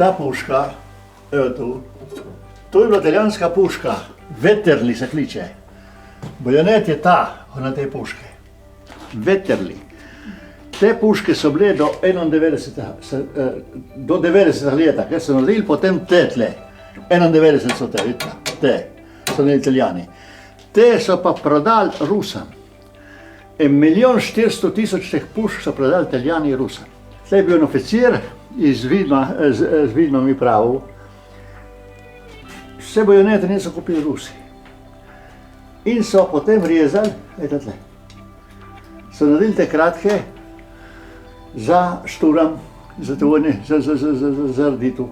Ta puška, evo tu, to je bila italijanska puška, Vetterli se kliče. Bajonet je ta, na te puške. Vetterli. Te puške so bile do 90 leta, ker so naredili potem te tle. 91 so te, vidite, te so ne Italijani. Te so pa prodali Rusom. 1.400.000 teh pušk so prodali Italijani Rusom. Tle je bil en oficir iz Vidma mi pravil, vse bajonete niso kupili Rusi. In so potem rezali, eto tle, so naredili te kratke za šturam, za tovojne, za rditev.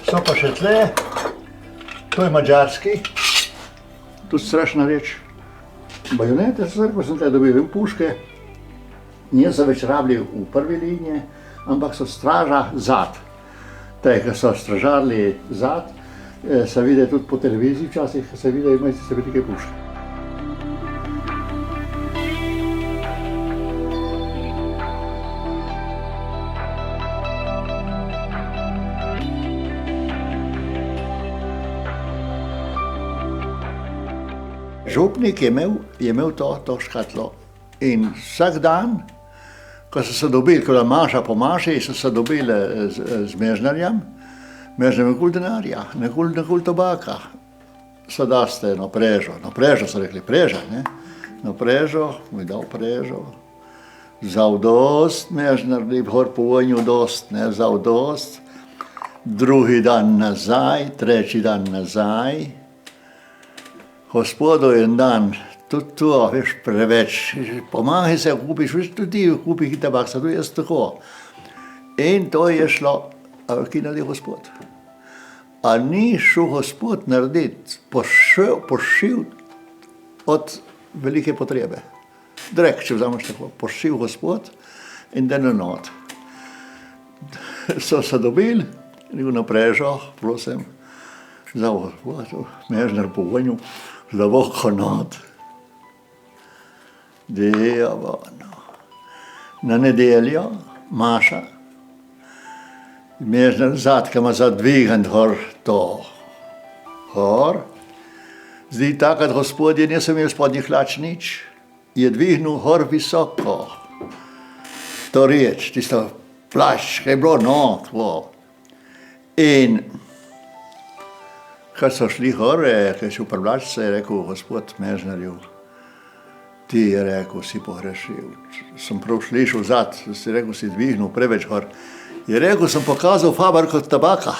So pa še tle, to je mađarski, tudi strašna reč. Bajonete so ko sem tle dobil in puške, niso več rabili v prvi liniji, ampak so straža zad. Te, ki so stražarili zad, se vidi tudi po televiziji včasih, se vidi, imajo se velike puške. Župnik je imel to škatlo in vsak dan, ko so se dobili, ko je maša po maši, so se dobili z mežnarjem, mežnarjem nekul denarja, nekul tobaka. So daste na prežo so rekli, preža, ne? Na prežo, mi dal prežo, vzal dost, mežnar, gor po vojnju dost, ne, vzal dost, drugi dan nazaj, treći dan nazaj. Gospodo, en dan, tudi to, veš, preveč, pomagaj se, kupiš, veš, tudi ti kupi tabak, se tudi jaz tako. In to je šlo, a ki naredi gospod. A ni šel gospod narediti, pošil od velike potrebe. Drek, če vzameš tako, pošil gospod in den not. So se dobili, na prežo, prosim, za mežnar po vojnju, za voko not. Dejo, na nedeljo, maša, mežnar zadka ima zadvigan hor to. Hor. Zdaj takrat gospodje nisem imel spodnjih hlač nič, je dvignil hor visoko. To reč, tisto plašč, kaj je bilo, no, tvo. In ko so šli gore, ko je šel prevlač, se je rekel gospod mežnarju, ti je rekel, si pogrešil. Sem prav slišal zad, si rekel, si dvignil preveč gor. Je rekel, sem pokazal fabriko tabaka.